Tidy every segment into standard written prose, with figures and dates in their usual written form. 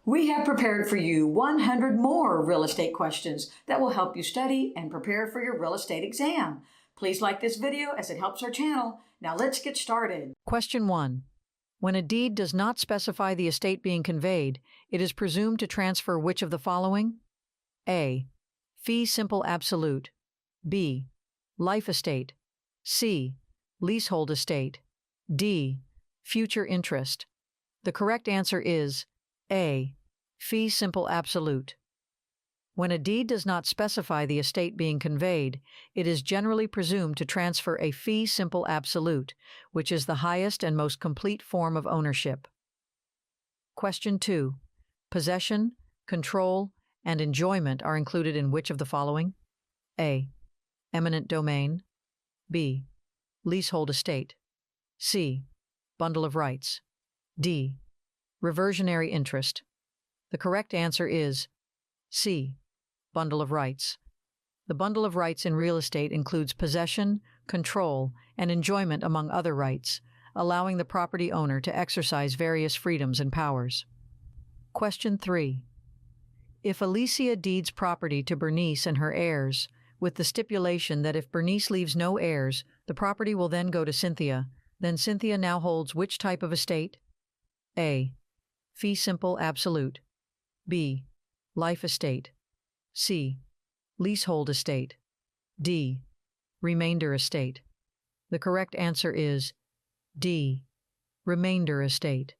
We have prepared for you 100 more real estate questions that will help you study and prepare for your real estate exam. Please like this video as it helps our channel. Now let's get started. Question 1. When a deed does not specify the estate being conveyed, it is presumed to transfer which of the following? A. Fee simple absolute. B. Life estate. C. Leasehold estate. D. Future interest. The correct answer is A. Fee simple absolute. When a deed does not specify the estate being conveyed, it is generally presumed to transfer a fee simple absolute, which is the highest and most complete form of ownership. Question 2. Possession, control, and enjoyment are included in which of the following? A. Eminent domain. B. Leasehold estate. C. Bundle of rights. D. Reversionary interest. The correct answer is C. Bundle of rights. The bundle of rights in real estate includes possession, control, and enjoyment among other rights, allowing the property owner to exercise various freedoms and powers. Question 3. If Alicia deeds property to Bernice and her heirs, with the stipulation that if Bernice leaves no heirs, the property will then go to Cynthia, then Cynthia now holds which type of estate? A. Fee simple absolute. B. Life estate. C. Leasehold estate. D. Remainder estate. The correct answer is D. Remainder estate.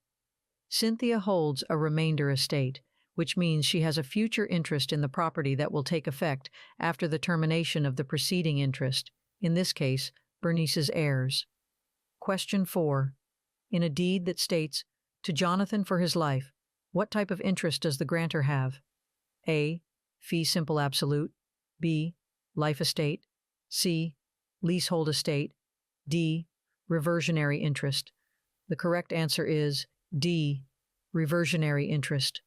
Cynthia holds a remainder estate, which means she has a future interest in the property that will take effect after the termination of the preceding interest, in this case, Bernice's heirs. Question 4. In a deed that states, "To Jonathan for his life," what type of interest does the grantor have? A. Fee simple absolute. B. Life estate. C. Leasehold estate. D. Reversionary interest. The correct answer is D. Reversionary interest.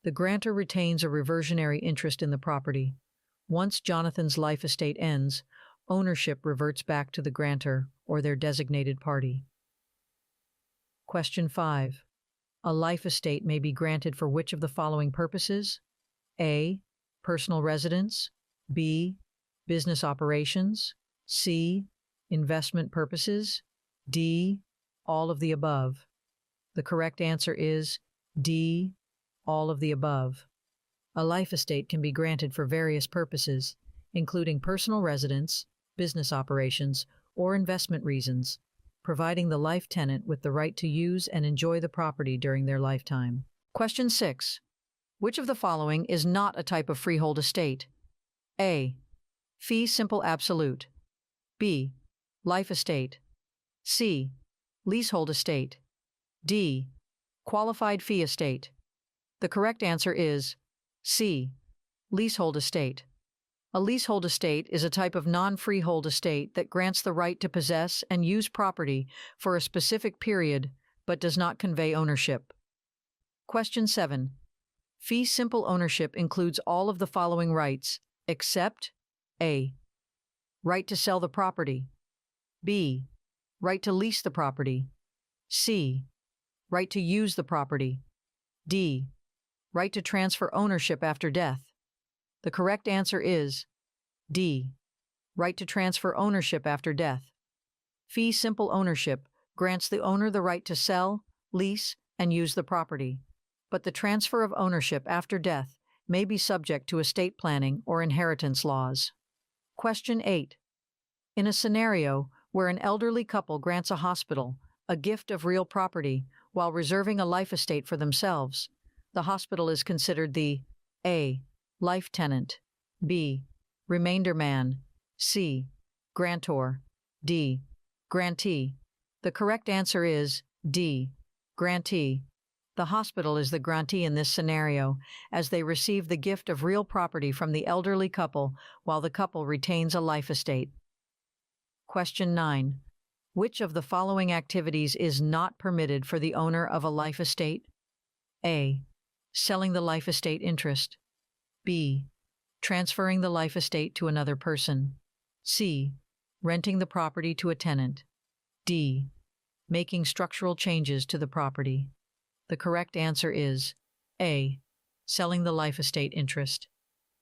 The grantor retains a reversionary interest in the property. Once Jonathan's life estate ends, ownership reverts back to the grantor or their designated party. Question 5. A life estate may be granted for which of the following purposes? A. Personal residence. B. Business operations. C. Investment purposes. D. All of the above. The correct answer is D. All of the above. A life estate can be granted for various purposes, including personal residence, business operations, or investment reasons, providing the life tenant with the right to use and enjoy the property during their lifetime. Question 6. Which of the following is not a type of freehold estate? A. Fee simple absolute. B. Life estate. C. Leasehold estate. D. Qualified fee estate. The correct answer is C. Leasehold estate. A leasehold estate is a type of non-freehold estate that grants the right to possess and use property for a specific period but does not convey ownership. Question 7. Fee simple ownership includes all of the following rights, except A. Right to sell the property. B. Right to lease the property. C. Right to use the property. D. Right to transfer ownership after death. The correct answer is D. Right to transfer ownership after death. Fee simple ownership grants the owner the right to sell, lease, and use the property, but the transfer of ownership after death may be subject to estate planning or inheritance laws. Question 8. In a scenario where an elderly couple grants a hospital a gift of real property while reserving a life estate for themselves, the hospital is considered the A. Life tenant. B. Remainder man. C. Grantor. D. Grantee. The correct answer is D. Grantee. The hospital is the grantee in this scenario, as they receive the gift of real property from the elderly couple while the couple retains a life estate. Question 9. Which of the following activities is not permitted for the owner of a life estate? A. Selling the life estate interest. B. Transferring the life estate to another person. C. Renting the property to a tenant. D. Making structural changes to the property. The correct answer is A. Selling the life estate interest.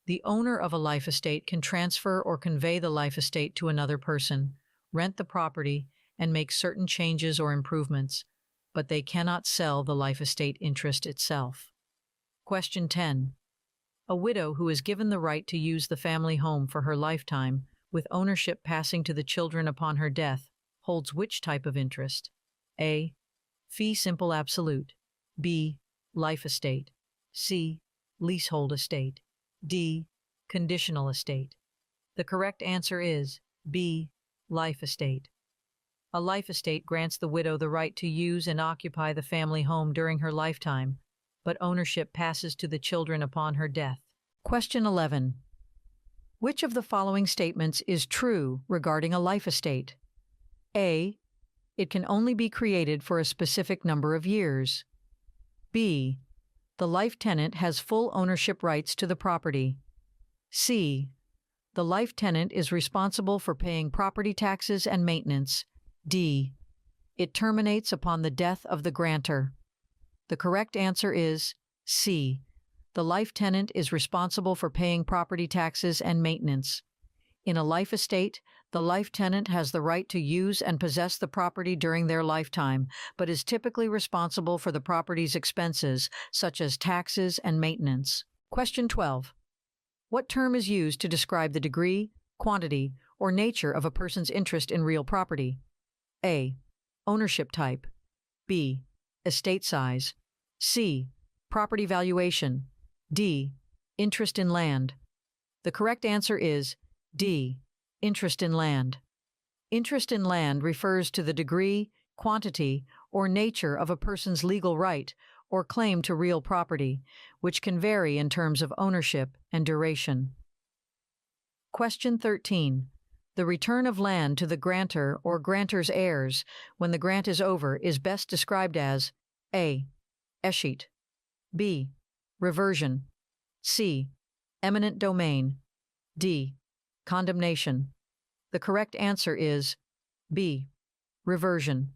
The owner of a life estate can transfer or convey the life estate to another person, rent the property, and make certain changes or improvements, but they cannot sell the life estate interest itself. Question 10. A widow who is given the right to use the family home for her lifetime, with ownership passing to the children upon her death, holds which type of interest? A. Fee simple absolute. B. Life estate. C. Leasehold estate. D. Conditional estate. The correct answer is B. Life estate. A life estate grants the widow the right to use and occupy the family home during her lifetime, but ownership passes to the children upon her death. Question 11. Which of the following statements is true regarding a life estate? A. It can only be created for a specific number of years. B. The life tenant has full ownership rights to the property. C. The life tenant is responsible for paying property taxes and maintenance. D. It terminates upon the death of the grantor. The correct answer is C. The life tenant is responsible for paying property taxes and maintenance. In a life estate, the life tenant has the right to use and possess the property during their lifetime, but is typically responsible for the property's expenses, such as taxes and maintenance. Question 12. What term is used to describe the degree, quantity, or nature of a person's interest in real property? A. Ownership type. B. Estate size. C. Property valuation. D. Interest in land. The correct answer is D. Interest in land. Interest in land refers to the degree, quantity, or nature of a person's legal right or claim to real property, which can vary in terms of ownership and duration. Question 13. The return of land to the grantor or grantor's heirs when the grant is over is best described as A. Escheat. B. Reversion. C. Eminent domain. D. Condemnation. The correct answer is B. Reversion.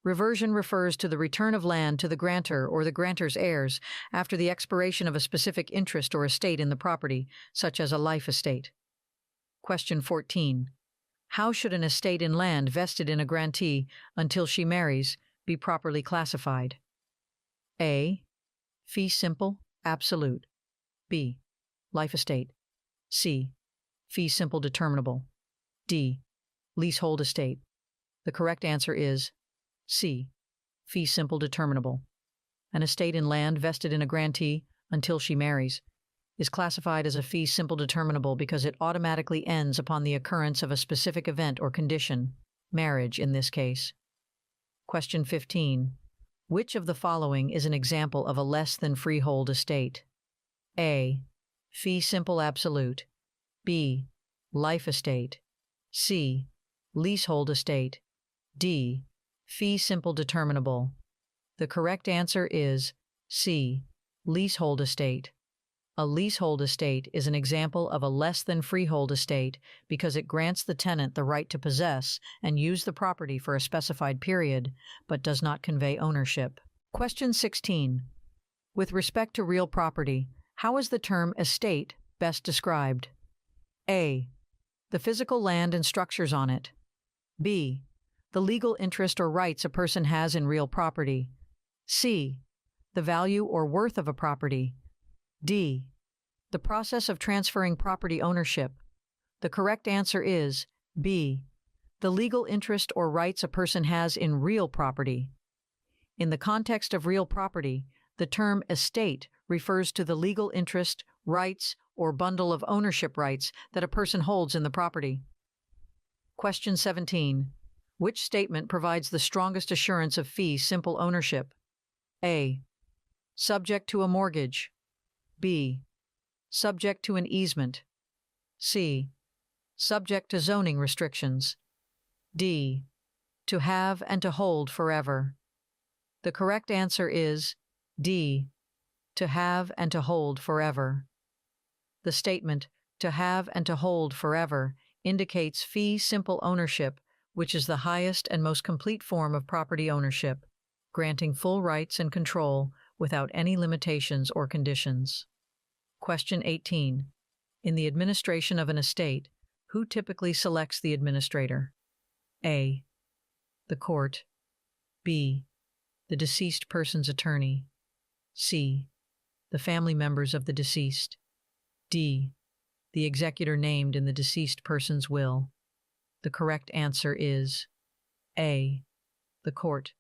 Reversion refers to the return of land to the grantor or the grantor's heirs after the expiration of a specific interest or estate in the property, such as a life estate. Question 14. How should an estate in land vested in a grantee until she marries be properly classified? A. Fee simple, absolute. B. Life estate. C. Fee simple determinable. D. Leasehold estate. The correct answer is C. Fee simple determinable. An estate in land vested in a grantee until she marries is classified as a fee simple determinable because it automatically ends upon the occurrence of a specific event or condition, marriage in this case. Question 15. Which of the following is an example of a less than freehold estate? A. Fee simple absolute. B. Life estate. C. Leasehold estate. D. Fee simple determinable. The correct answer is C. Leasehold estate. A leasehold estate is an example of a less than freehold estate because it grants the tenant the right to possess and use the property for a specified period, but does not convey ownership. Question 16. With respect to real property, how is the term estate best described? A. The physical land and structures on it. B. The legal interest or rights a person has in real property. C. The value or worth of a property. D. The process of transferring property ownership. The correct answer is B. The legal interest or rights a person has in real property. In the context of real property, the term estate refers to the legal interest, rights, or bundle of ownership rights that a person holds in the property. Question 17. Which statement provides the strongest assurance of fee simple ownership? A. Subject to a mortgage. B. Subject to an easement. C. Subject to zoning restrictions. D. To have and to hold forever. The correct answer is D. To have and to hold forever. The statement, to have and to hold forever, indicates fee simple ownership, which is the highest and most complete form of property ownership, granting full rights and control without any limitations or conditions. Question 18. In the administration of an estate, who typically selects the administrator? A. The court. B. The deceased person's attorney. C. The family members of the deceased. D. The executor named in the deceased person's will. The correct answer is A. The court.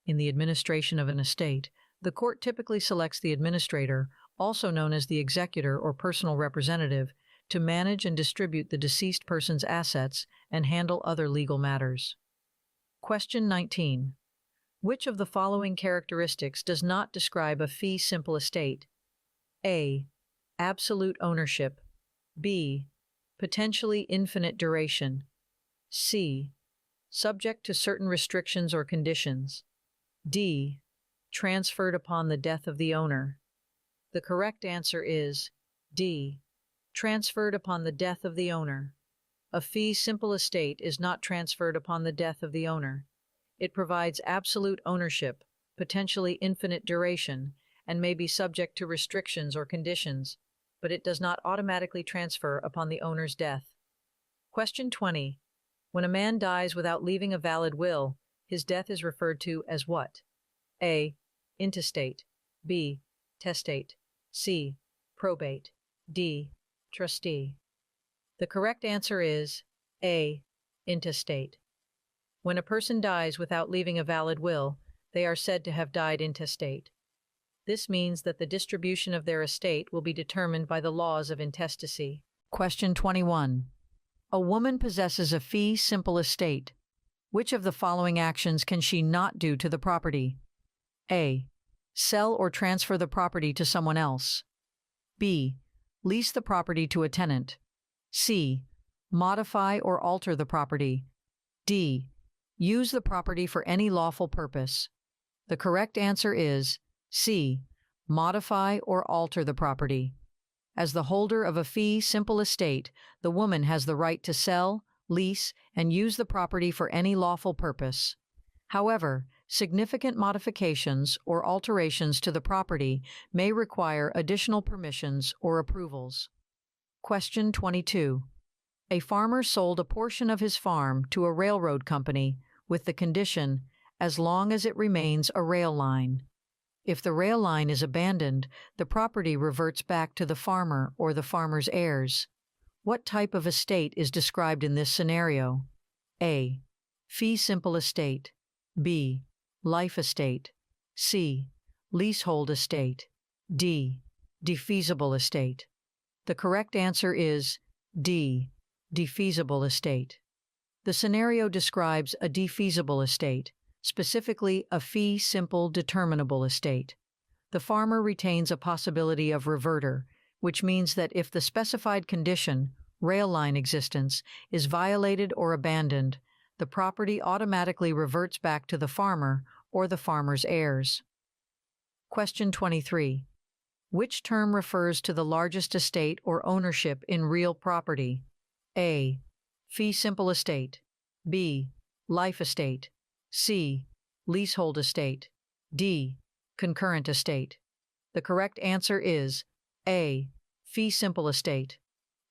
In the administration of an estate, the court typically selects the administrator, also known as the executor or personal representative, to manage and distribute the deceased person's assets and handle other legal matters. Question 19. Which of the following characteristics does not describe a fee simple estate? A. Absolute ownership. B. Potentially infinite duration. C. Subject to certain restrictions or conditions. D. Transferred upon the death of the owner. The correct answer is D. Transferred upon the death of the owner. A fee simple estate is not transferred upon the death of the owner. It provides absolute ownership, potentially infinite duration, and may be subject to restrictions or conditions, but it does not automatically transfer upon the owner's death. Question 20. When a man dies without leaving a valid will, his death is referred to as what? A. Intestate. B. Testate. C. Probate. D. Trustee. The correct answer is A. Intestate. When a person dies without leaving a valid will, they are said to have died intestate. This means that the distribution of their estate will be determined by the laws of intestacy. Question 21. A woman possesses a fee simple estate. Which of the following actions can she not do to the property? A. Sell or transfer the property to someone else. B. Lease the property to a tenant. C. Modify or alter the property. D. Use the property for any lawful purpose. The correct answer is C. Modify or alter the property. As the holder of a fee simple estate, the woman has the right to sell, lease, and use the property for any lawful purpose. However, significant modifications or alterations to the property may require additional permissions or approvals. Question 22. A farmer sold a portion of his farm to a railroad company with the condition, as long as it remains a rail line. If the rail line is abandoned, the property reverts back to the farmer or the farmer's heirs. What type of estate is described in this scenario? A. Fee simple estate. B. Life estate. C. Leasehold estate. D. Defeasible estate. The correct answer is D. Defeasible estate. The scenario describes a defeasible estate, specifically a fee simple determinable estate. The farmer retains a possibility of reverter, which means that if the specified condition, rail line existence, is violated or abandoned, the property automatically reverts back to the farmer or the farmer's heirs. Question 23. Which term refers to the largest estate or ownership in real property? A. Fee simple estate. B. Life estate. C. Leasehold estate. D. Concurrent estate. The correct answer is A. Fee simple estate.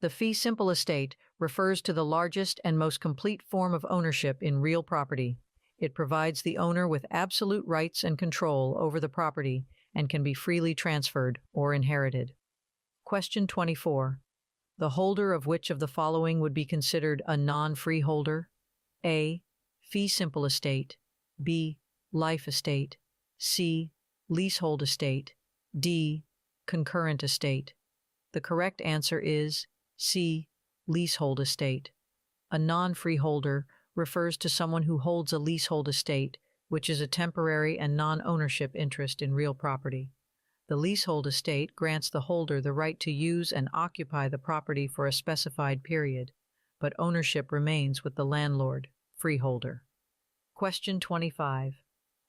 The fee simple estate refers to the largest and most complete form of ownership in real property. It provides the owner with absolute rights and control over the property and can be freely transferred or inherited. Question 24. The holder of which of the following would be considered a non-freeholder? A. Fee simple estate. B. Life estate. C. Leasehold estate. D. Concurrent estate. The correct answer is C. Leasehold estate. A non-freeholder refers to someone who holds a leasehold estate, which is a temporary and non-ownership interest in real property. The leasehold estate grants the holder the right to use and occupy the property for a specified period, but ownership remains with the landlord, freeholder. Question 25.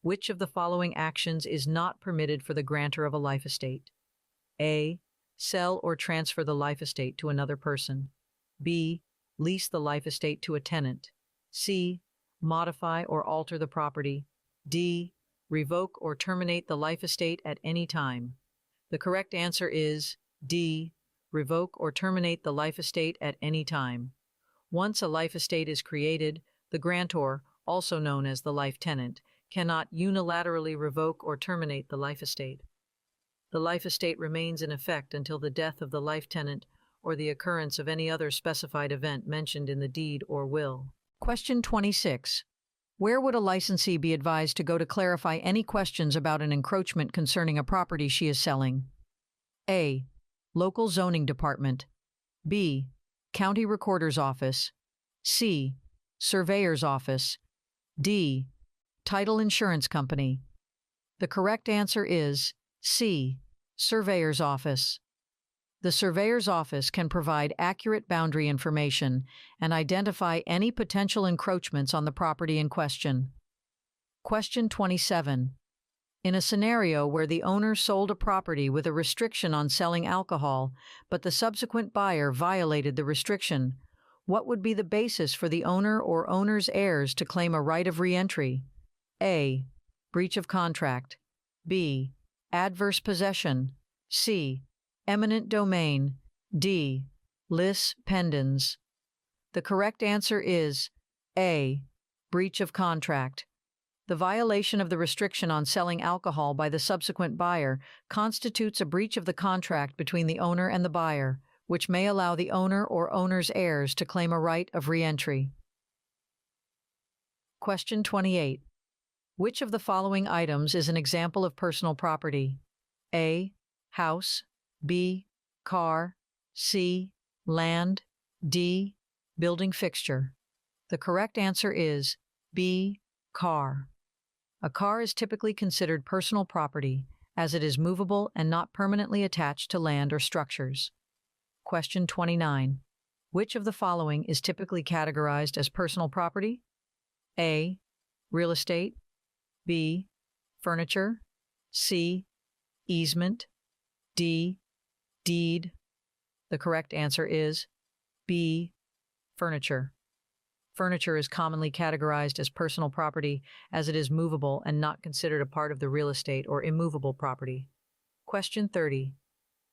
Which of the following actions is not permitted for the grantor of a life estate? A. Sell or transfer the life estate to another person. B. Lease the life estate to a tenant. C. Modify or alter the property. D. revoke or terminate the life estate at any time. The correct answer is D, revoke or terminate the life estate at any time. Once a life estate is created, the grantor, also known as the life tenant, cannot unilaterally revoke or terminate the life estate. The life estate remains in effect until the death of the life tenant or the occurrence of any other specified event mentioned in the deed or will. Question 26. Where would a licensee be advised to go to clarify any questions about an encroachment concerning a property she is selling? A. Local zoning department. B. County recorder's office. C. Surveyor's office. D. Title insurance company. The correct answer is C. Surveyor's office. The surveyor's office can provide accurate boundary information and identify any potential encroachments on the property in question. Question 27. In a scenario where the owner sold a property with a restriction on selling alcohol, but the subsequent buyer violated the restriction, what would be the basis for the owner or owner's heirs to claim a right of re-entry? A. Breach of contract. B. Adverse possession. C. Eminent domain. D. Lis pendens. The correct answer is A. Breach of contract. The violation of the restriction on selling alcohol by the subsequent buyer constitutes a breach of the contract between the owner and the buyer, which may allow the owner or owner's heirs to claim a right of re-entry. Question 28. Which of the following items is an example of personal property? A. House. B. Car. C. Land. D. Building fixture. The correct answer is B. Car. A car is typically considered personal property as it is movable and not permanently attached to land or structures. Question 29. Which of the following is typically categorized as personal property? A. Real estate. B. Furniture. C. Easement. D. Deed. The correct answer is B. Furniture. Furniture is commonly categorized as personal property as it is movable and not considered a part of the real estate or immovable property. Question 30.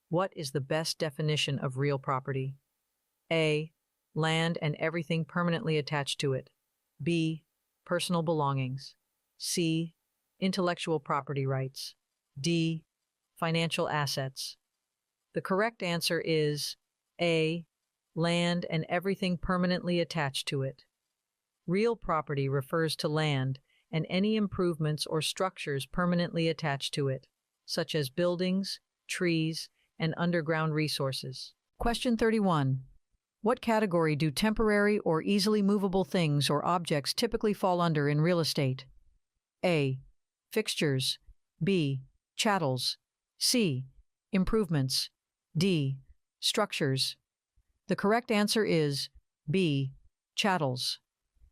What is the best definition of real property? A. Land and everything permanently attached to it. B. Personal belongings. C. Intellectual property rights. D. Financial assets. The correct answer is A. Land and everything permanently attached to it. Real property refers to land and any improvements or structures permanently attached to it, such as buildings, trees, and underground resources. Question 31. What category do temporary or easily movable things or objects typically fall under in real estate? A. Fixtures. B. Chattels. C. Improvements. D. Structures. The correct answer is B. Chattels.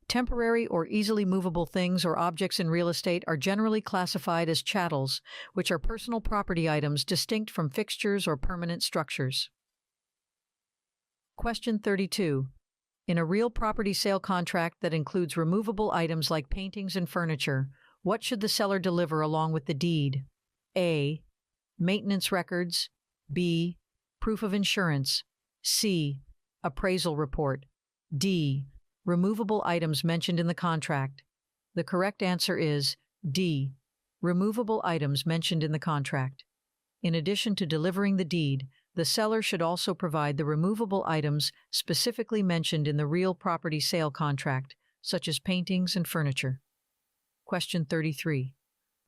Temporary or easily movable things or objects in real estate are generally classified as chattels, which are personal property items distinct from fixtures or permanent structures. Question 32. In a real property sale contract that includes removable items like paintings and furniture, what should the seller deliver along with the deed? A. Maintenance records. B. Proof of insurance. C. Appraisal report. D. Removable items mentioned in the contract. The correct answer is D. Removable items mentioned in the contract. In addition to delivering the deed, the seller should also provide the removable items specifically mentioned in the real property sale contract, such as paintings and furniture. Question 33.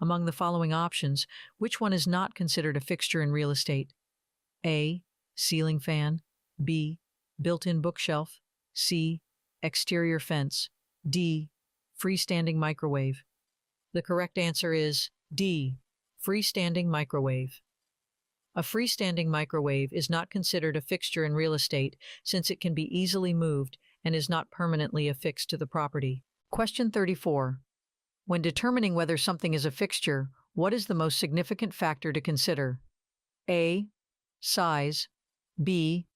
Among the following options, which one is not considered a fixture in real estate? A. Ceiling fan. B. Built-in bookshelf. C. Exterior fence. D. Freestanding microwave. The correct answer is D. Freestanding microwave. A freestanding microwave is not considered a fixture in real estate since it can be easily moved and is not permanently affixed to the property. Question 34. When determining whether something is a fixture, what is the most significant factor to consider? A. Size. B.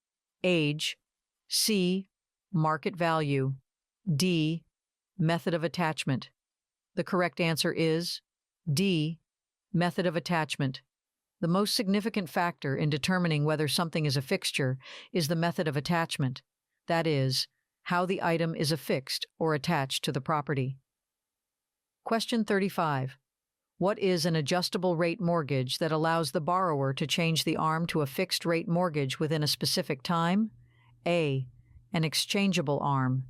Age. C. Market value. D. Method of attachment. The correct answer is D. Method of attachment. The most significant factor in determining whether something is a fixture is the method of attachment, that is, how the item is affixed or attached to the property. Question 35. What is an adjustable rate mortgage that allows the borrower to change the arm to a fixed rate mortgage within a specific time? A. An exchangeable arm.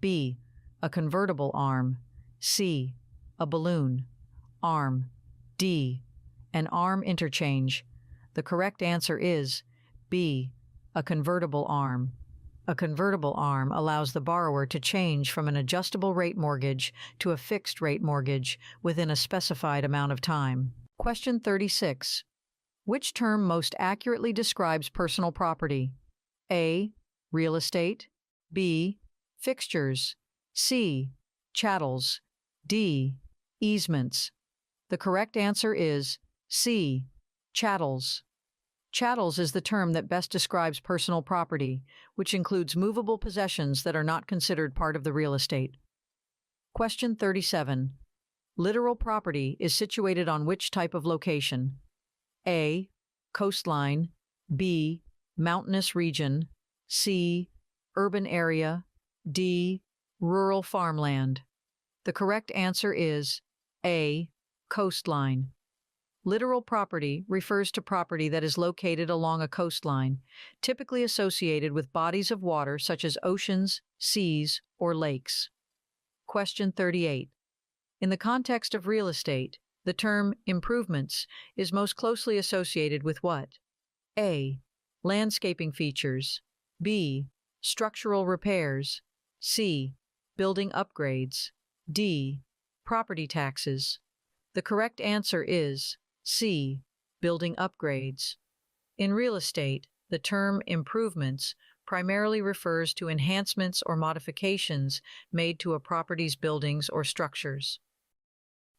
B. A convertible arm. C. A balloon arm. D. An arm interchange. The correct answer is B. A convertible arm. A convertible arm allows the borrower to change from an adjustable rate mortgage to a fixed rate mortgage within a specified amount of time. Question 36. Which term most accurately describes personal property? A. Real estate. B. Fixtures. C. Chattels. D. Easements. The correct answer is C. Chattels. Chattels is the term that best describes personal property, which includes movable possessions that are not considered part of the real estate. Question 37. Littoral property is situated on which type of location? A. Coastline. B. Mountainous region. C. Urban area. D. Rural farmland. The correct answer is A. Coastline. Littoral property refers to property that is located along a coastline, typically associated with bodies of water such as oceans, seas, or lakes. Question 38. In the context of real estate, the term improvements is most closely associated with what? A. Landscaping features. B. Structural repairs. C. Building upgrades. D. Property taxes. The correct answer is C. Building upgrades. In real estate, the term improvements primarily refers to enhancements or modifications made to a property's buildings or structures.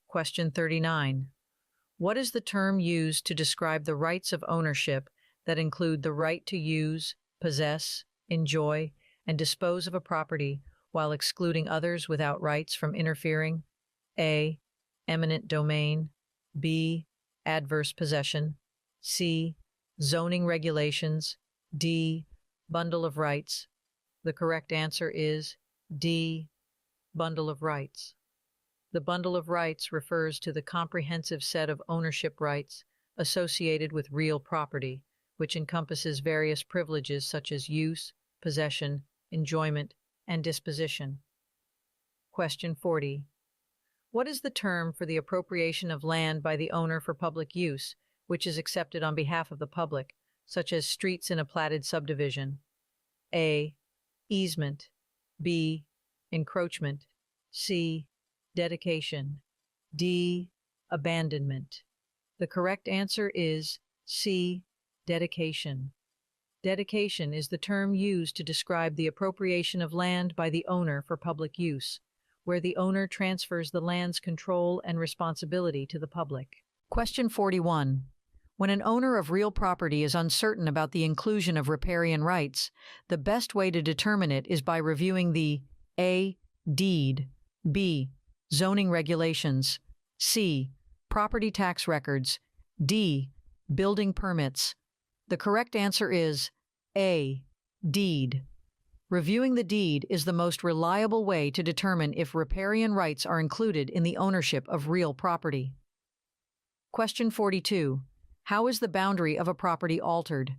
Question 39. What is the term used to describe the rights of ownership that include the right to use, possess, enjoy, and dispose of a property while excluding others without rights from interfering? A. Eminent domain. B. Adverse possession. C. Zoning regulations. D. Bundle of rights. The correct answer is D. Bundle of rights. The bundle of rights refers to the comprehensive set of ownership rights associated with real property, which encompasses various privileges such as use, possession, enjoyment, and disposition. Question 40. What is the term for the appropriation of land by the owner for public use, which is accepted on behalf of the public, such as streets in a platted subdivision? A. Easement. B. Encroachment. C. Dedication. D. Abandonment. The correct answer is C. Dedication. Dedication is the term used to describe the appropriation of land by the owner for public use, where the owner transfers the land's control and responsibility to the public. Question 41. When an owner of real property is uncertain about the inclusion of riparian rights, the best way to determine it is by reviewing the A. Deed, B. Zoning regulations, C. Property tax records, D. Building permits. The correct answer is A. Deed. Reviewing the deed is the most reliable way to determine if riparian rights are included in the ownership of real property. Question 42. How is the boundary of a property altered?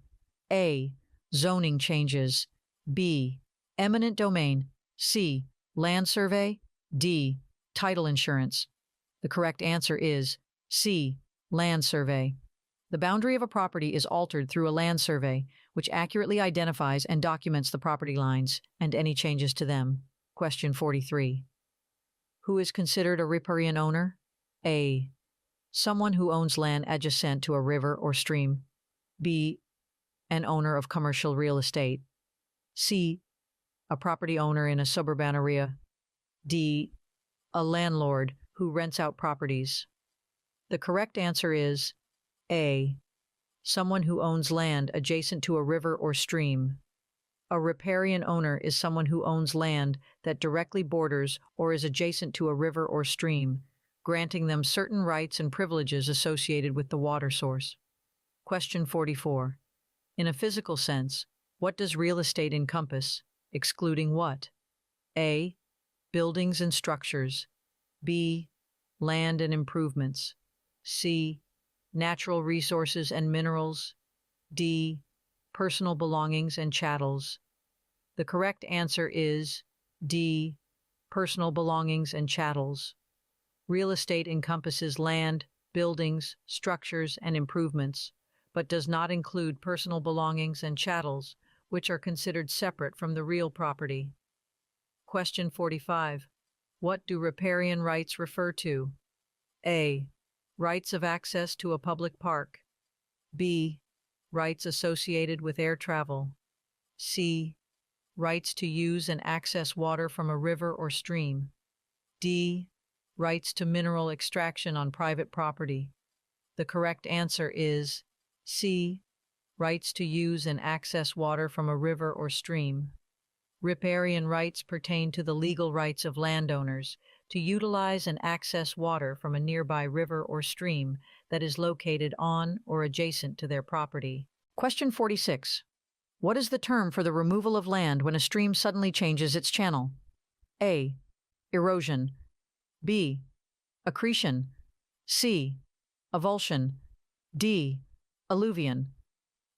A. Zoning changes. B. Eminent domain. C. Land survey. D. Title insurance. The correct answer is C. Land survey. The boundary of a property is altered through a land survey, which accurately identifies and documents the property lines and any changes to them. Question 43. Who is considered a riparian owner? A. Someone who owns land adjacent to a river or stream. B. An owner of commercial real estate. C. A property owner in a suburban area. D. A landlord who rents out properties. The correct answer is A. Someone who owns land adjacent to a river or stream. A riparian owner is someone who owns land that directly borders or is adjacent to a river or stream, granting them certain rights and privileges associated with the water source. Question 44. In a physical sense, what does real estate encompass, excluding what? A. Buildings and structures. B. Land and improvements. C. Natural resources and minerals. D. Personal belongings and chattels. The correct answer is D. Personal belongings and chattels. Real estate encompasses land, buildings, structures, and improvements, but does not include personal belongings and chattels, which are considered separate from the real property. Question 45. What do riparian rights refer to? A. Rights of access to a public park. B. Rights associated with air travel. C. Rights to use and access water from a river or stream. D. Rights to mineral extraction on private property. The correct answer is C. Rights to use and access water from a river or stream. Riparian rights pertain to the legal rights of landowners to utilize and access water from a nearby river or stream that is located on or adjacent to their property. Question 46. What is the term for the removal of land when a stream suddenly changes its channel? A. Erosion. B. Accretion. C. Avulsion. D. Alluvion.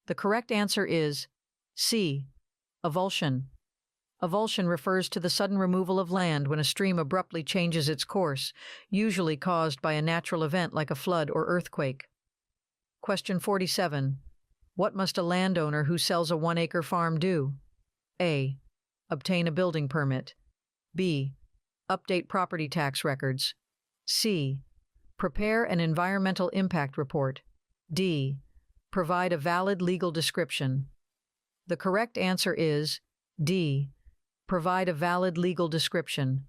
The correct answer is C. Avulsion. Avulsion refers to the sudden removal of land when a stream abruptly changes its course, usually caused by a natural event like a flood or earthquake. Question 47. What must a landowner who sells a 1-acre farm do? A. Obtain a building permit. B. Update property tax records. C. Prepare an environmental impact report. D. Provide a valid legal description. The correct answer is D. Provide a valid legal description.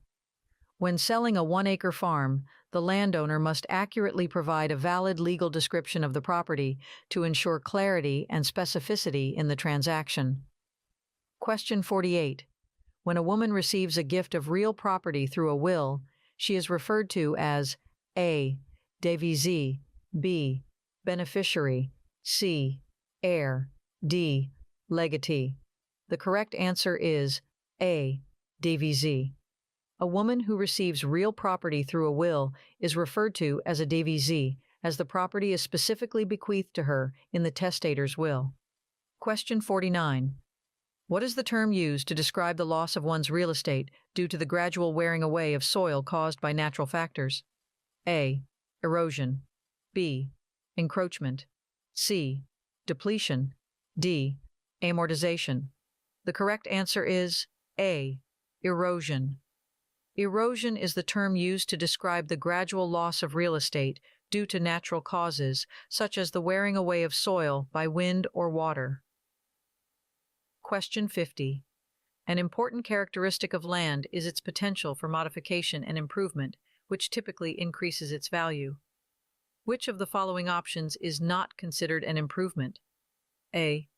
When selling a 1-acre farm, the landowner must accurately provide a valid legal description of the property to ensure clarity and specificity in the transaction. Question 48. When a woman receives a gift of real property through a will, she is referred to as A. Devisee, B. Beneficiary, C. Heir, D. Legatee. The correct answer is A. Devisee. A woman who receives real property through a will is referred to as a devisee, as the property is specifically bequeathed to her in the testator's will. Question 49. What is the term used to describe the loss of one's real estate due to the gradual wearing away of soil caused by natural factors? A. Erosion. B. Encroachment. C. Depletion. D. Amortization. The correct answer is A. Erosion. Erosion is the term used to describe the gradual loss of real estate due to natural causes, such as the wearing away of soil by wind or water. Question 50. An important characteristic of land is its potential for modification and improvement, which typically increases its value. Which of the following options is not considered an improvement? A.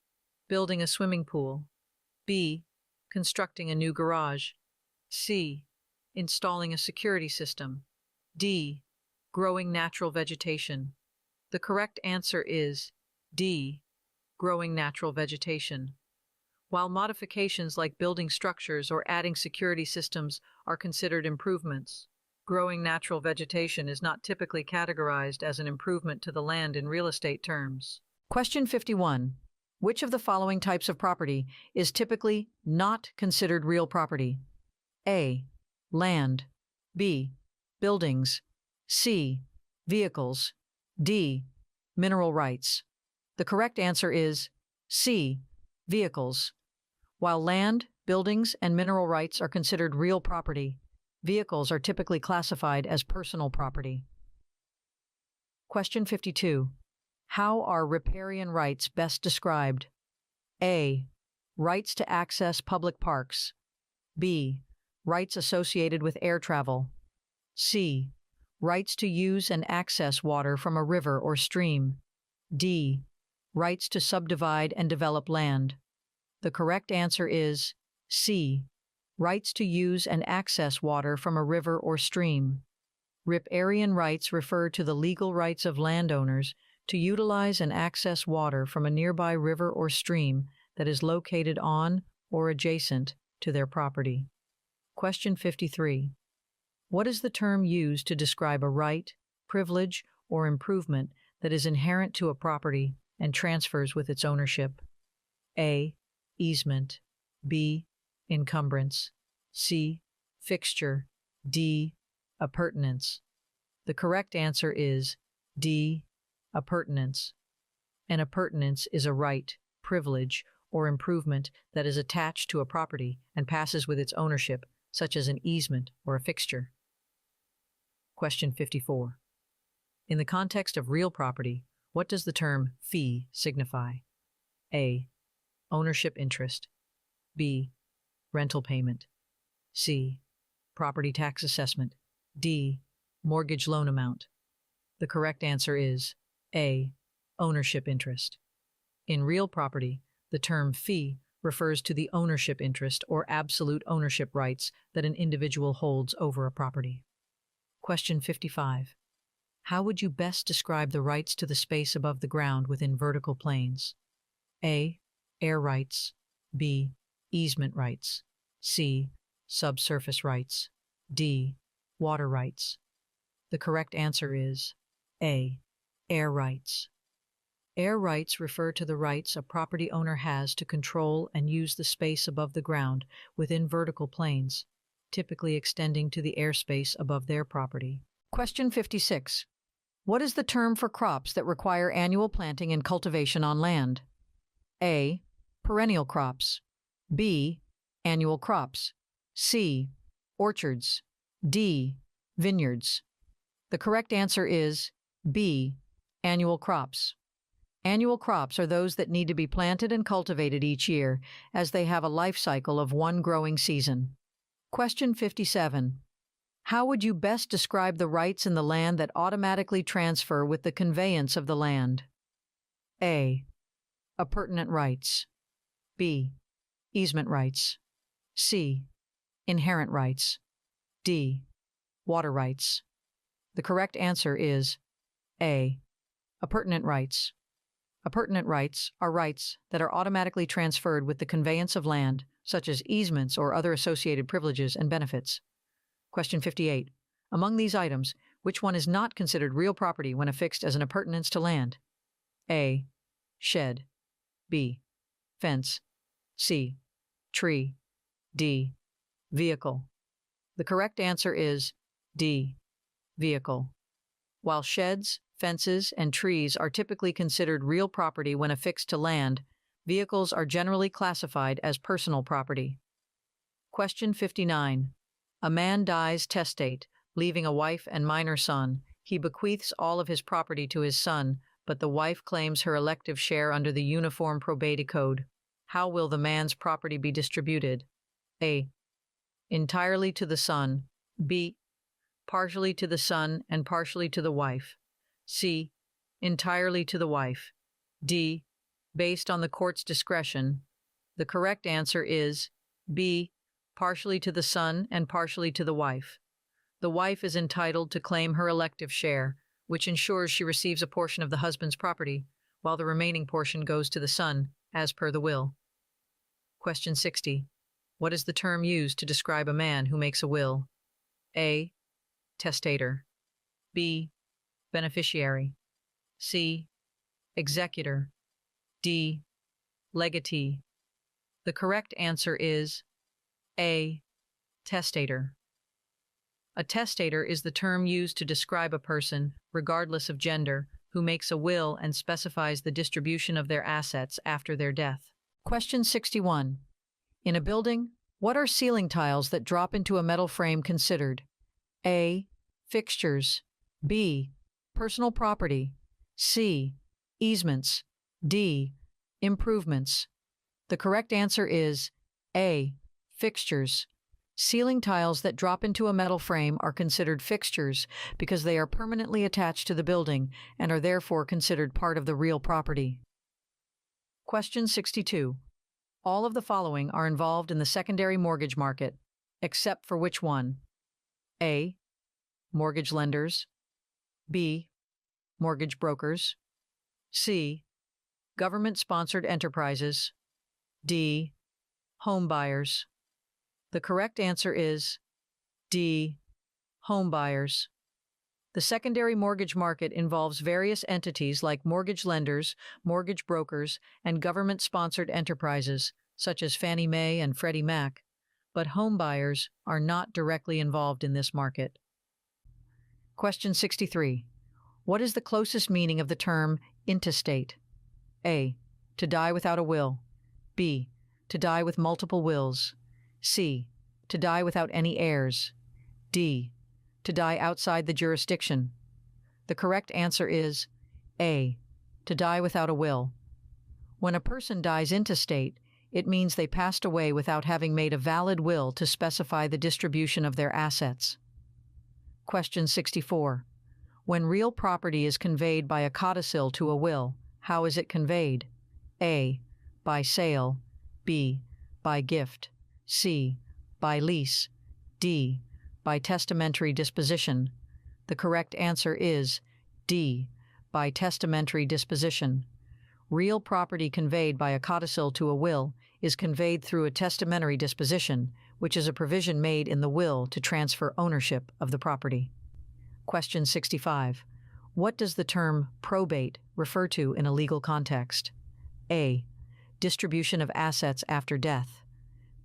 Building a swimming pool. B. Constructing a new garage. C. Installing a security system. D. Growing natural vegetation. The correct answer is D. Growing natural vegetation. While modifications like building structures or adding security systems are considered improvements, growing natural vegetation is not typically categorized as an improvement to the land in real estate terms. Question 51. Which of the following types of property is typically not considered real property? A. Land. B. Buildings. C. Vehicles. D. Mineral rights. The correct answer is C. Vehicles. While land, buildings, and mineral rights are considered real property, vehicles are typically classified as personal property. Question 52. How are riparian rights best described? A. Rights to access public parks. B. Rights associated with air travel. C. Rights to use and access water from a river or stream. D. Rights to subdivide and develop land. The correct answer is C. Rights to use and access water from a river or stream. Riparian rights refer to the legal rights of landowners to utilize and access water from a nearby river or stream that is located on or adjacent to their property. Question 53. What is the term used to describe a right, privilege, or improvement that is inherent to a property and transfers with its ownership? A. Easement. B. Encumbrance. C. Fixture. D. Appurtenance. The correct answer is D. Appurtenance. An appurtenance is a right, privilege, or improvement that is attached to a property and passes with its ownership, such as an easement or a fixture. Question 54. In the context of real property, what does the term fee signify? A. Ownership interest. B. Rental payment. C. Property tax assessment. D. Mortgage loan amount. The correct answer is A. Ownership interest. In real property, the term fee refers to the ownership interest or absolute ownership rights that an individual holds over a property. Question 55. How would you best describe the rights to the space above the ground within vertical planes? A. Air rights. B. Easement rights. C. Subsurface rights. D. Water rights. The correct answer is A. Air rights. Air rights refer to the rights a property owner has to control and use the space above the ground within vertical planes, typically extending to the airspace above their property. Question 56. What is the term for crops that require annual planting and cultivation on land? A. Perennial crops. B. Annual crops. C. Orchards. D. Vineyards. The correct answer is B. Annual crops. Annual crops are those that need to be planted and cultivated each year, as they have a life cycle of one growing season. Question 57. How would you best describe the rights in the land that automatically transfer with the conveyance of the land? A. Appurtenant rights. B. Easement rights. C. Inherent rights. D. Water rights. The correct answer is A. Appurtenant rights. Appurtenant rights are rights that are automatically transferred with the conveyance of land, such as easements or other associated privileges and benefits. Question 58. Among these items, which one is not considered real property when affixed as an appurtenance to land? A. Shed. B. Fence. C. Tree. D. Vehicle. The correct answer is D. Vehicle. While sheds, fences, and trees are typically considered real property when affixed to land, vehicles are generally classified as personal property. Question 59. A man dies testate, leaving a wife and minor son. He bequeaths all of his property to his son, but the wife claims her elective share under the Uniform Probate Code. How will the man's property be distributed? A. Entirely to the son. B. Partially to the son and partially to the wife. C. Entirely to the wife. D. Based on the court's discretion. The correct answer is B. Partially to the son and partially to the wife. The wife is entitled to claim her elective share, which ensures she receives a portion of the husband's property, while the remaining portion goes to the son, as per the will. Question 60. What is the term used to describe a man who makes a will? A. Testator. B. Beneficiary. C. Executor. D. Legatee. The correct answer is A. Testator. A testator is the term used to describe a person, regardless of gender, who makes a will and specifies the distribution of their assets after their death. Question 61. In a building, what are ceiling tiles that drop into a metal frame considered? A. Fixtures. B. Personal property. C. Easements. D. Improvements. The correct answer is A. Fixtures. Ceiling tiles that drop into a metal frame are considered fixtures because they are permanently attached to the building and are therefore considered part of the real property. Question 62. All of the following are involved in the secondary mortgage market, except for which one? A. mortgage lenders, B. mortgage brokers, C. government-sponsored enterprises, D. home buyers. The correct answer is D. home buyers. The secondary mortgage market involves various entities like mortgage lenders, mortgage brokers, and government-sponsored enterprises, such as Fannie Mae and Freddie Mac, but home buyers are not directly involved in this market. Question 63. What is the closest meaning of the term intestate? A. To die without a will. B. To die with multiple wills. C. To die without any heirs. D. To die outside the jurisdiction. The correct answer is A. To die without a will. When a person dies intestate, it means they passed away without having made a valid will to specify the distribution of their assets. Question 64. When real property is conveyed by a codicil to a will, how is it conveyed? A. By sale. B. By gift. C. By lease. D. By testamentary disposition. The correct answer is D. By testamentary disposition. Real property conveyed by a codicil to a will is conveyed through a testamentary disposition, which is a provision made in the will to transfer ownership of the property. Question 65. What does the term probate refer to in a legal context? A. Distribution of assets after death.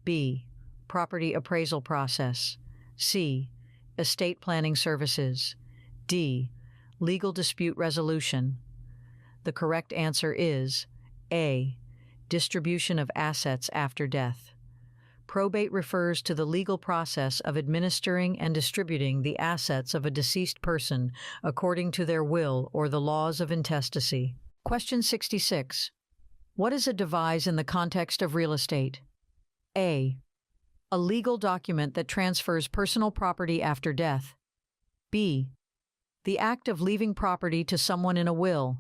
B. Property appraisal process. C. Estate planning services. D. Legal dispute resolution. The correct answer is A. Distribution of assets after death. Probate refers to the legal process of administering and distributing the assets of a deceased person according to their will or the laws of intestacy. Question 66. What is a devise in the context of real estate? A. A legal document that transfers personal property after death. B. The act of leaving property to someone in a will.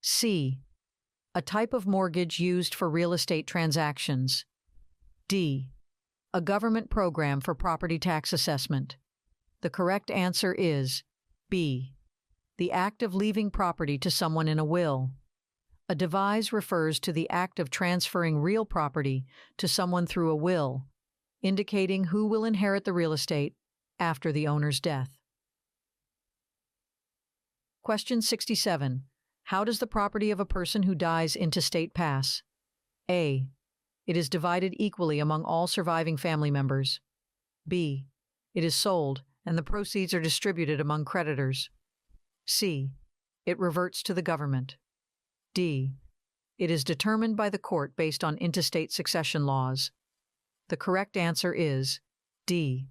C. A type of mortgage used for real estate transactions. D. A government program for property tax assessment. The correct answer is B. The act of leaving property to someone in a will. A devise refers to the act of transferring real property to someone through a will, indicating who will inherit the real estate after the owner's death. Question 67. How does the property of a person who dies intestate pass? A. It is divided equally among all surviving family members. B. It is sold, and the proceeds are distributed among creditors. C. It reverts to the government. D. It is determined by the court based on intestate succession laws. The correct answer is D.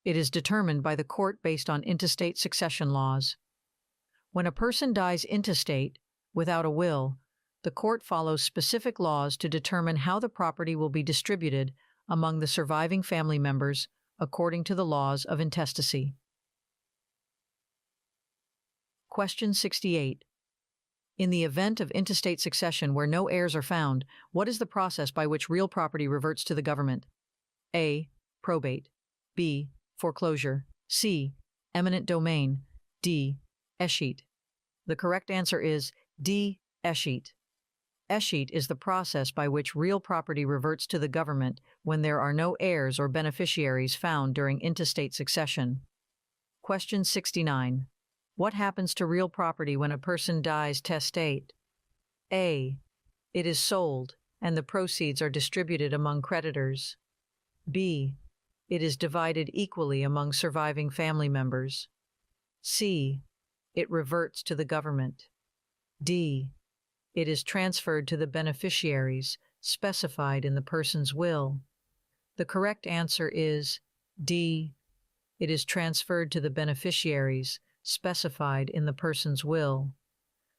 It is determined by the court based on intestate succession laws. When a person dies intestate, without a will, the court follows specific laws to determine how the property will be distributed among the surviving family members according to the laws of intestacy. Question 68. In the event of intestate succession where no heirs are found, what is the process by which real property reverts to the government? A. Probate. B. Foreclosure. C. Eminent domain. D. Escheat. The correct answer is D. Escheat. Escheat is the process by which real property reverts to the government when there are no heirs or beneficiaries found during intestate succession. Question 69. What happens to real property when a person dies testate? A. It is sold, and the proceeds are distributed among creditors. B. It is divided equally among surviving family members. C. It reverts to the government. D. It is transferred to the beneficiaries specified in the person's will. The correct answer is D. It is transferred to the beneficiaries specified in the person's will.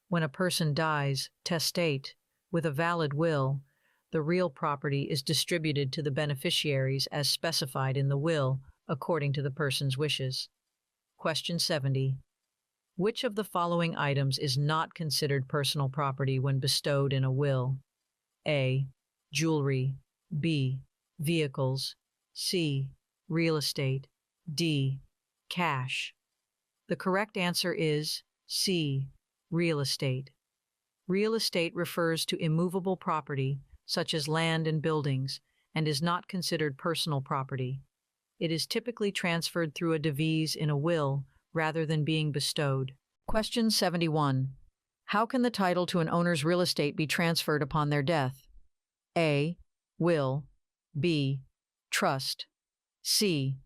When a person dies testate with a valid will, the real property is distributed to the beneficiaries as specified in the will according to the person's wishes. Question 70. Which of the following items is not considered personal property when bestowed in a will? A. Jewelry. B. Vehicles. C. Real estate. D. Cash. The correct answer is C. Real estate. Real estate refers to immovable property, such as land and buildings, and is not considered personal property. It is typically transferred through a devise in a will rather than being bestowed. Question 71. How can the title to an owner's real estate be transferred upon their death? A. Will. B. Trust. C.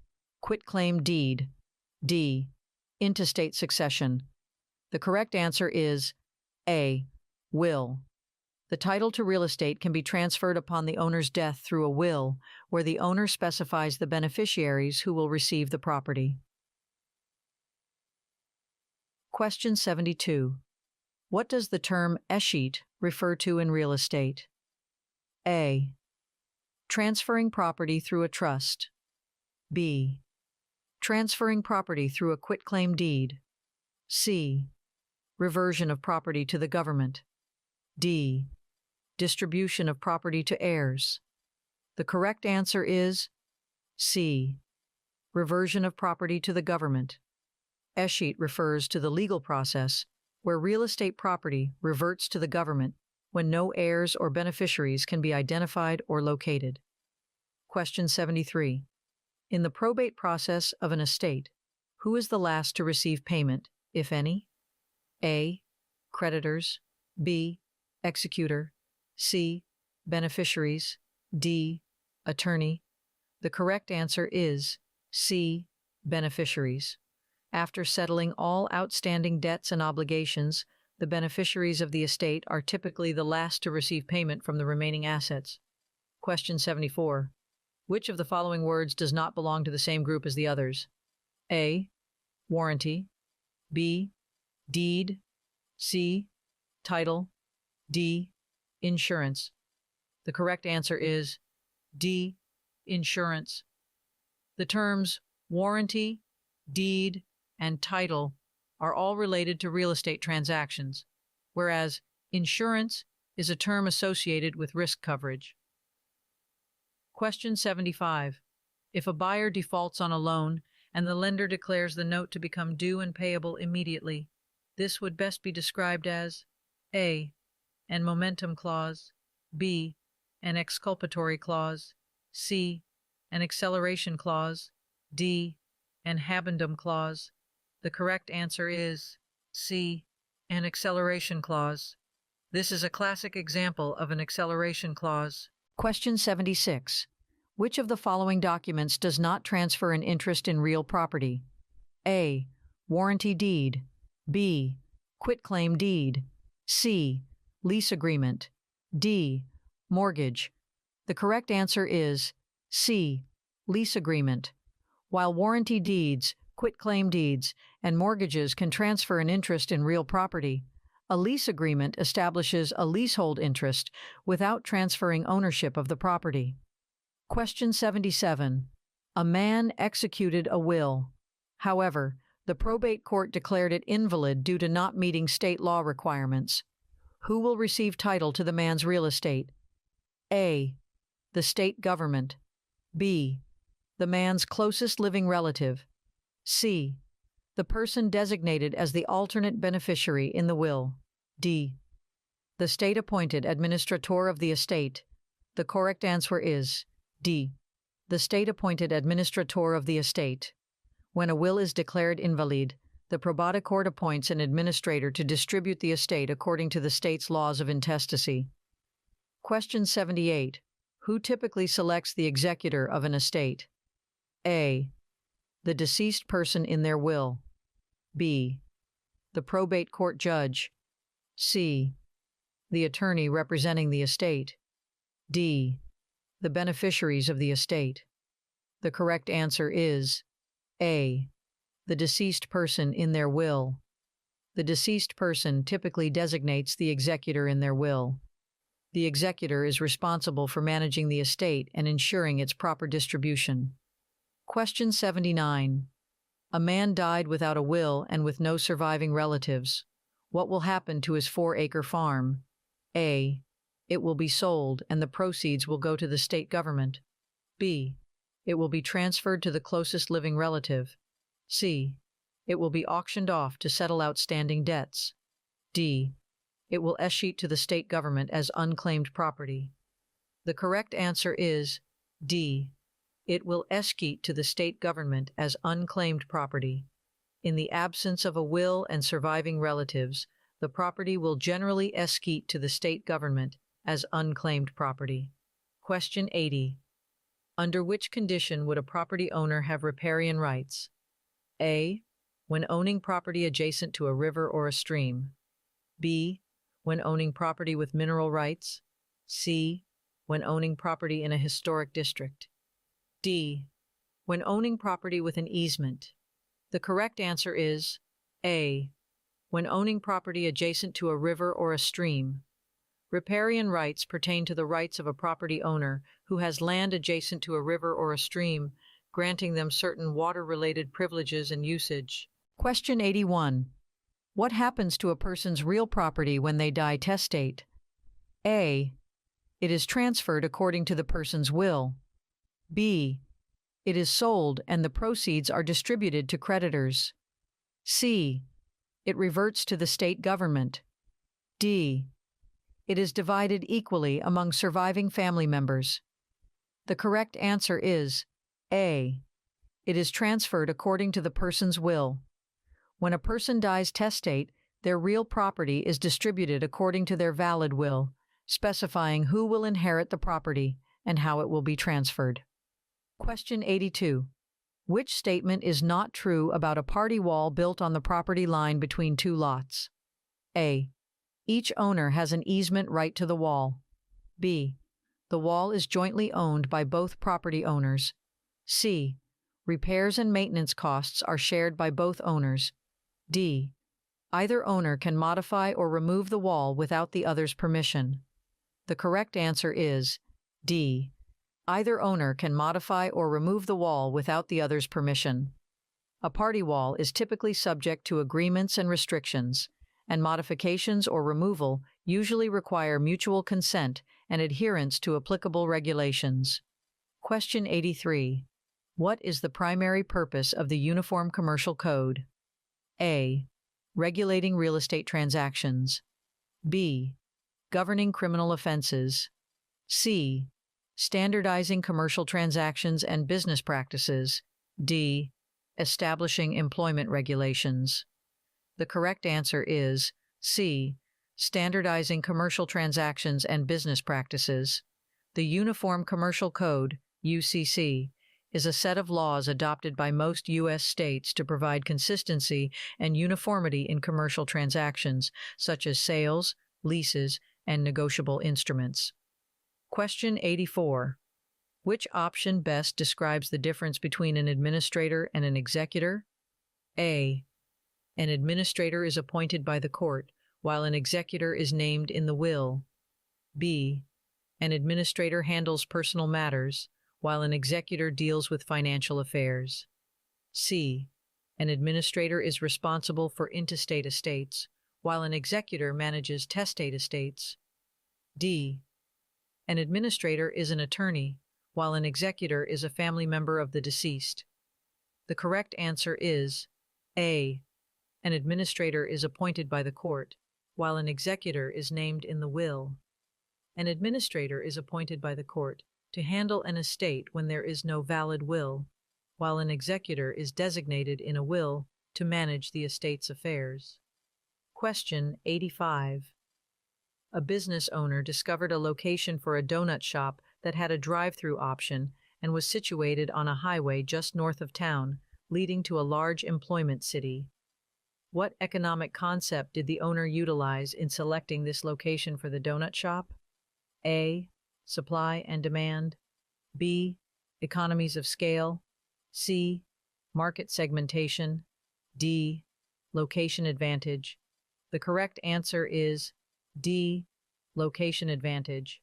Quitclaim deed. D. Intestate succession. The correct answer is A. Will. The title to real estate can be transferred upon the owner's death through a will, where the owner specifies the beneficiaries who will receive the property. Question 72. What does the term escheat refer to in real estate? A. Transferring property through a trust. B. Transferring property through a quitclaim deed. C. Reversion of property to the government. D. Distribution of property to heirs. The correct answer is C. Reversion of property to the government. Escheat refers to the legal process where real estate property reverts to the government when no heirs or beneficiaries can be identified or located. Question 73. In the probate process of an estate, who is the last to receive payment, if any? A. Creditors. B. Executor. C. Beneficiaries. D. Attorney. The correct answer is C. Beneficiaries. After settling all outstanding debts and obligations, the beneficiaries of the estate are typically the last to receive payment from the remaining assets. Question 74. Which of the following words does not belong to the same group as the others? A. Warranty. B. Deed. C. Title. D. Insurance. The correct answer is D. Insurance. The terms warranty, deed, and title are all related to real estate transactions, whereas insurance is a term associated with risk coverage. Question 75. If a buyer defaults on a loan and the lender declares the note to become due and payable immediately, this would best be described as A. An momentum clause, B. An exculpatory clause, C. An acceleration clause, D. An habendum clause. The correct answer is C. An acceleration clause. This is a classic example of an acceleration clause. Question 76. Which of the following documents does not transfer an interest in real property? A. Warranty deed. B. Quitclaim deed. C. Lease agreement. D. Mortgage. The correct answer is C. Lease agreement. While warranty deeds, quitclaim deeds, and mortgages can transfer an interest in real property, a lease agreement establishes a leasehold interest without transferring ownership of the property. Question 77. A man executed a will. However, the probate court declared it invalid due to not meeting state law requirements. Who will receive title to the man's real estate? A. The state government. B. The man's closest living relative. C. The person designated as the alternate beneficiary in the will. D. The state-appointed administrator of the estate. The correct answer is D. The state-appointed administrator of the estate. When a will is declared invalid, the probate court appoints an administrator to distribute the estate according to the state's laws of intestacy. Question 78. Who typically selects the executor of an estate? A. The deceased person in their will. B. The probate court judge. C. The attorney representing the estate. D. The beneficiaries of the estate. The correct answer is A. The deceased person in their will. The deceased person typically designates the executor in their will. The executor is responsible for managing the estate and ensuring its proper distribution. Question 79. A man died without a will and with no surviving relatives. What will happen to his 4-acre farm? A. It will be sold and the proceeds will go to the state government. B. It will be transferred to the closest living relative. C. It will be auctioned off to settle outstanding debts. D. It will escheat to the state government as unclaimed property. The correct answer is D. It will escheat to the state government as unclaimed property. In the absence of a will and surviving relatives, the property will generally escheat to the state government as unclaimed property. Question 80. Under which condition would a property owner have riparian rights? A. When owning property adjacent to a river or a stream. B. When owning property with mineral rights. C. When owning property in a historic district. D. When owning property with an easement. The correct answer is A. When owning property adjacent to a river or a stream. Riparian rights pertain to the rights of a property owner who has land adjacent to a river or a stream, granting them certain water-related privileges and usage. Question 81. What happens to a person's real property when they die testate? A. It is transferred according to the person's will. B. It is sold and the proceeds are distributed to creditors. C. It reverts to the state government. D. It is divided equally among surviving family members. The correct answer is A. It is transferred according to the person's will. When a person dies testate, their real property is distributed according to their valid will, specifying who will inherit the property and how it will be transferred. Question 82. Which statement is not true about a party wall built on the property line between two lots? A. Each owner has an easement right to the wall. B. The wall is jointly owned by both property owners. C. Repairs and maintenance costs are shared by both owners. D. Either owner can modify or remove the wall without the other's permission. The correct answer is D. Either owner can modify or remove the wall without the other's permission. A party wall is typically subject to agreements and restrictions, and modifications or removal usually require mutual consent and adherence to applicable regulations. Question 83. What is the primary purpose of the Uniform Commercial Code? A. Regulating real estate transactions. B. Governing criminal offenses. C. Standardizing commercial transactions and business practices. D. Establishing employment regulations. The correct answer is C. Standardizing commercial transactions and business practices. The Uniform Commercial Code, UCC, is a set of laws adopted by most U.S. states to provide consistency and uniformity in commercial transactions, such as sales, leases, and negotiable instruments. Question 84. Which option best describes the difference between an administrator and an executor? A. An administrator is appointed by the court, while an executor is named in the will. B. An administrator handles personal matters, while an executor deals with financial affairs. C. An administrator is responsible for intestate estates, while an executor manages testate estates. D. An administrator is an attorney, while an executor is a family member of the deceased. The correct answer is A. An administrator is appointed by the court, while an executor is named in the will. An administrator is appointed by the court to handle an estate when there is no valid will, while an executor is designated in a will to manage the estate's affairs. Question 85. A business owner discovered a location for a donut shop that had a drive-through option and was situated on a highway just north of town, leading to a large employment city. What economic concept did the owner utilize in selecting this location for the donut shop? A. Supply and demand. B. Economies of scale. C. Market segmentation. D. Location advantage. The correct answer is D. Location advantage.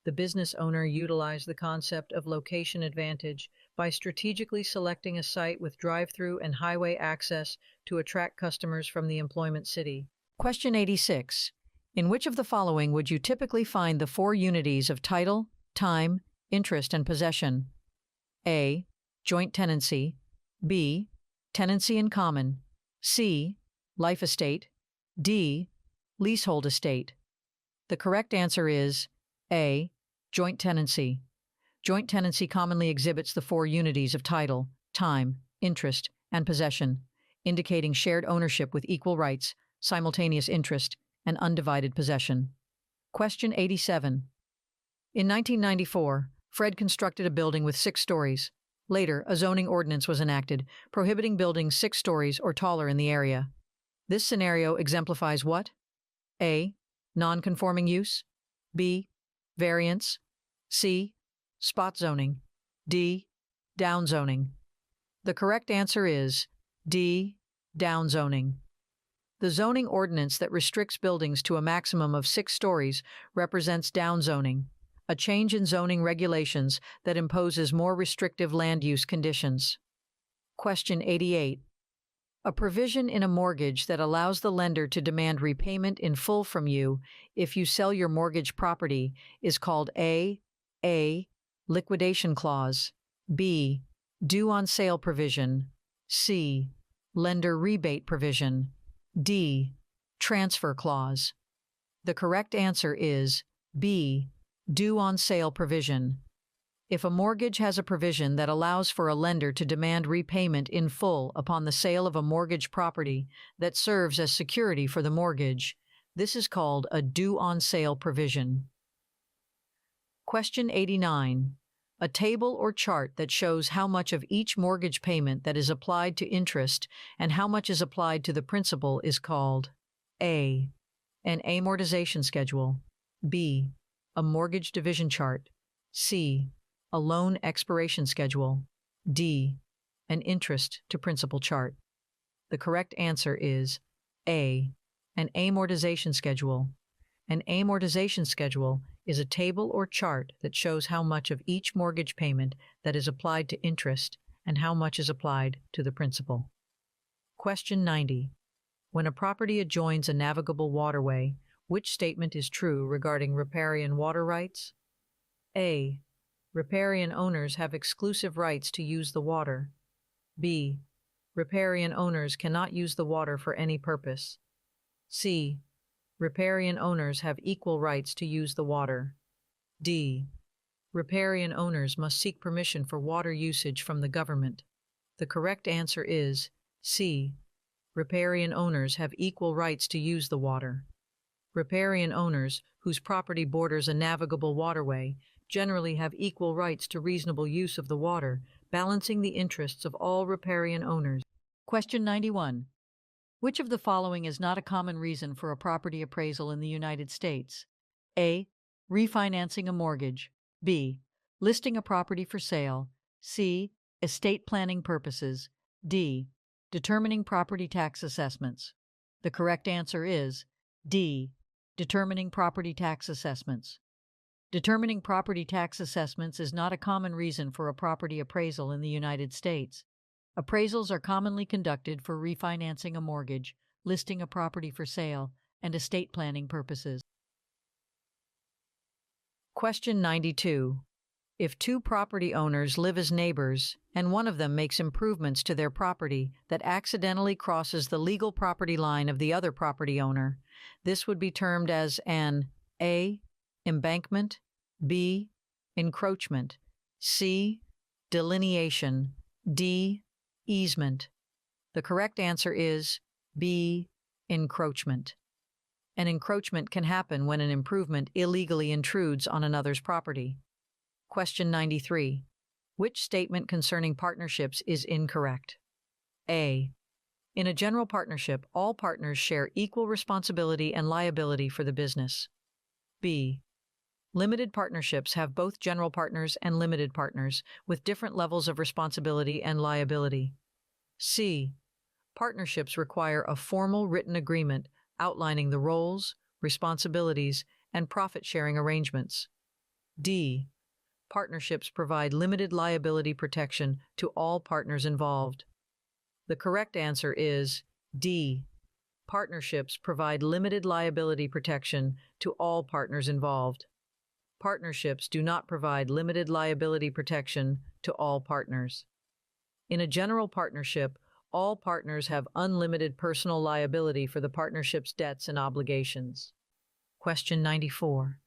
The business owner utilized the concept of location advantage by strategically selecting a site with drive-through and highway access to attract customers from the employment city. Question 86. In which of the following would you typically find the four unities of title, time, interest, and possession? A. Joint tenancy. B. Tenancy in common. C. Life estate, D. Leasehold estate. The correct answer is A. Joint tenancy. Joint tenancy commonly exhibits the four unities of title, time, interest, and possession, indicating shared ownership with equal rights, simultaneous interest, and undivided possession. Question 87. In 1994, Fred constructed a building with 6 stories. Later, a zoning ordinance was enacted, prohibiting buildings 6 stories or taller in the area. This scenario exemplifies what? A. Non-conforming use. B. Variance. C. Spot zoning. D. Downzoning. The correct answer is D. Downzoning. The zoning ordinance that restricts buildings to a maximum of 6 stories represents downzoning, a change in zoning regulations that imposes more restrictive land use conditions. Question 88. A provision in a mortgage that allows the lender to demand repayment in full from you if you sell your mortgage property is called A. Liquidation clause, B. Due on sale provision, C. Lender rebate provision, D. Transfer clause. The correct answer is B. Due on sale provision. If a mortgage has a provision that allows for a lender to demand repayment in full upon the sale of a mortgage property that serves as security for the mortgage, this is called a due on sale provision. Question 89. A table or chart that shows how much of each mortgage payment that is applied to interest and how much is applied to the principal is called A. An amortization schedule, B. A mortgage division chart, C. A loan expiration schedule, D. An interest to principal chart. The correct answer is A. An amortization schedule. An amortization schedule is a table or chart that shows how much of each mortgage payment that is applied to interest and how much is applied to the principal. Question 90. When a property adjoins a navigable waterway, which statement is true regarding riparian water rights? A. Riparian owners have exclusive rights to use the water. B. Riparian owners cannot use the water for any purpose. C. Riparian owners have equal rights to use the water. D. Riparian owners must seek permission for water usage from the government. The correct answer is C. Riparian owners have equal rights to use the water. Riparian owners, whose property borders a navigable waterway, generally have equal rights to reasonable use of the water, balancing the interests of all riparian owners. Question 91. Which of the following is not a common reason for a property appraisal in the United States? A. Refinancing a mortgage. B. Listing a property for sale. C. Estate planning purposes. D. Determining property tax assessments. The correct answer is D. Determining property tax assessments. Determining property tax assessments is not a common reason for a property appraisal in the United States. Appraisals are commonly conducted for refinancing a mortgage, listing a property for sale, and estate planning purposes. Question 92. If 2 property owners live as neighbors and one of them makes improvements to their property that accidentally crosses the legal property line of the other property owner, this would be termed as an A. Embankment, B. Encroachment, C. Delineation, D. Easement. The correct answer is B. Encroachment. An encroachment can happen when an improvement illegally intrudes on another's property. Question 93. Which statement concerning partnerships is incorrect? A. In a general partnership, all partners share equal responsibility and liability for the business. B. Limited partnerships have both general partners and limited partners with different levels of responsibility and liability. C. Partnerships require a formal written agreement outlining the roles, responsibilities, and profit-sharing arrangements. D. Partnerships provide limited liability protection to all partners involved. The correct answer is D. Partnerships provide limited liability protection to all partners involved. Partnerships do not provide limited liability protection to all partners. In a general partnership, All partners have unlimited personal liability for the partnership's debts and obligations. Question 94.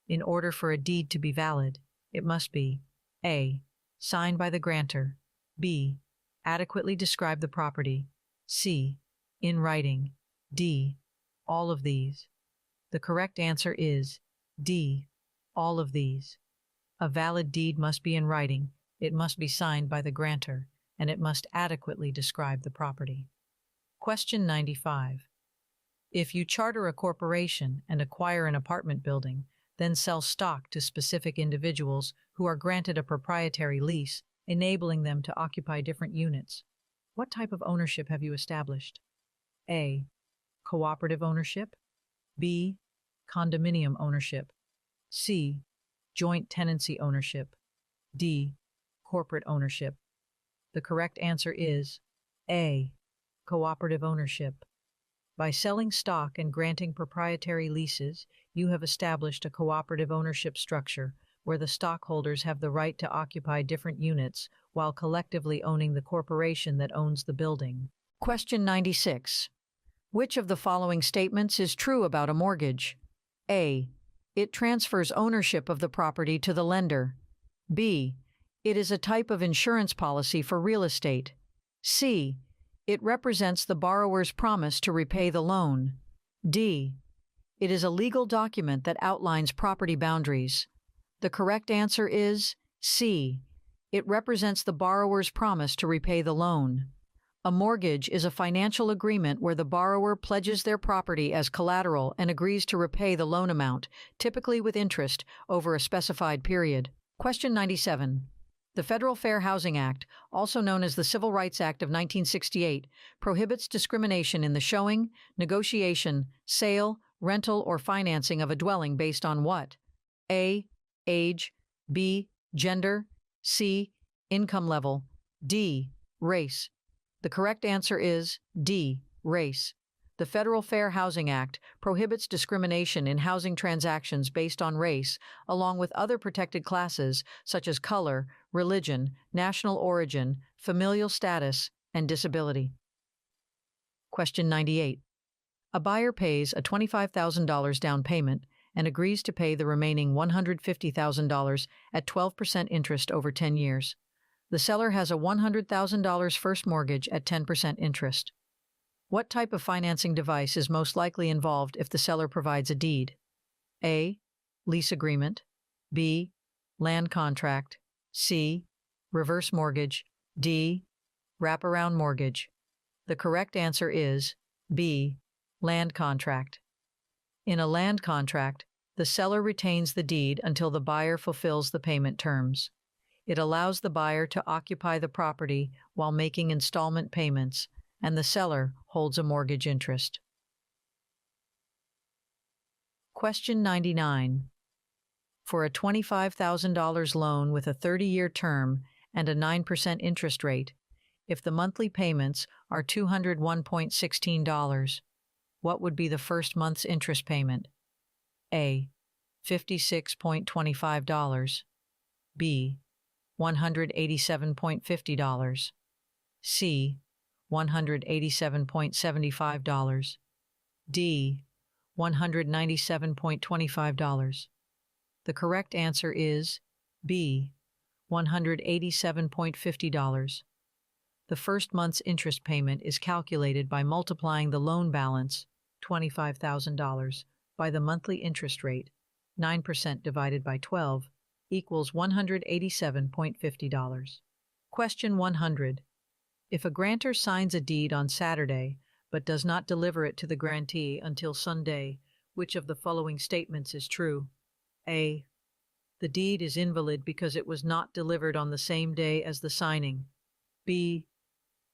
In order for a deed to be valid, it must be A. Signed by the grantor, B. Adequately describe the property, C. In writing, D. All of these. The correct answer is D. All of these. A valid deed must be in writing, it must be signed by the grantor, and it must adequately describe the property. Question 95. If you charter a corporation and acquire an apartment building, then sell stock to specific individuals who are granted a proprietary lease, enabling them to occupy different units, what type of ownership have you established? A. Cooperative ownership, B. Condominium ownership, C. Joint tenancy ownership, D. Corporate ownership. The correct answer is A. Cooperative ownership. By selling stock and granting proprietary leases, you have established a cooperative ownership structure where the stockholders have the right to occupy different units while collectively owning the corporation that owns the building. Question 96. Which of the following statements is true about a mortgage? A. It transfers ownership of the property to the lender. B. It is a type of insurance policy for real estate. C. It represents the borrower's promise to repay the loan. D. It is a legal document that outlines property boundaries. The correct answer is C. It represents the borrower's promise to repay the loan. A mortgage is a financial agreement where the borrower pledges their property as collateral and agrees to repay the loan amount, typically with interest, over a specified period. Question 97. The Federal Fair Housing Act, also known as the Civil Rights Act of 1968, prohibits discrimination in the showing, negotiation, sale, rental, or financing of a dwelling based on what? A. Age, B. Gender, C. Income level, D. Race. The correct answer is D. Race. The Federal Fair Housing Act prohibits discrimination in housing transactions based on race, along with other protected classes such as color, religion, national origin, familial status, and disability. Question 98. A buyer pays a $25,000 down payment and agrees to pay the remaining $150,000 at 12% interest over 10 years. The seller has a $100,000 first mortgage at 10% interest. What type of financing device is most likely involved if the seller provides a deed? A. Lease agreement, B. Land contract, C. Reverse mortgage, D. Wraparound mortgage. The correct answer is B. Land contract. In a land contract, the seller retains the deed until the buyer fulfills the payment terms. It allows the buyer to occupy the property while making installment payments, and the seller holds a mortgage interest. Question 99. For a $25,000 loan with a 30-year term and a 9% interest rate, if the monthly payments are $201.16, what would be the first month's interest payment? A. $56.25, B. $187.50, C. $187.75, D. $197.25. The correct answer is B. $187.50. The first month's interest payment is calculated by multiplying the loan balance, $25,000, by the monthly interest rate, 9% divided by 12, equals $187.50. Question 100. If a grantor signs a deed on Saturday but does not deliver it to the grantee until Sunday, which of the following statements is true? A. The deed is invalid because it was not delivered on the same day as the signing. B.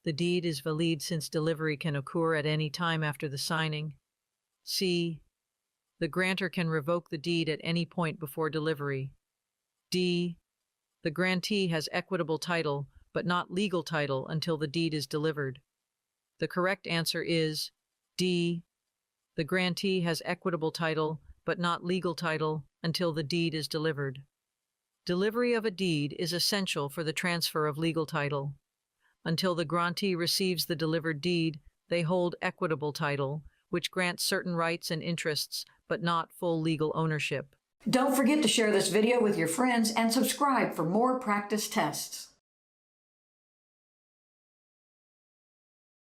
The deed is valid since delivery can occur at any time after the signing. C. The grantor can revoke the deed at any point before delivery. D. The grantee has equitable title, but not legal title until the deed is delivered. The correct answer is D. The grantee has equitable title, but not legal title until the deed is delivered. Delivery of a deed is essential for the transfer of legal title. Until the grantee receives the delivered deed, they hold equitable title, which grants certain rights and interests, but not full legal ownership. Don't forget to share this video with your friends and subscribe for more practice tests.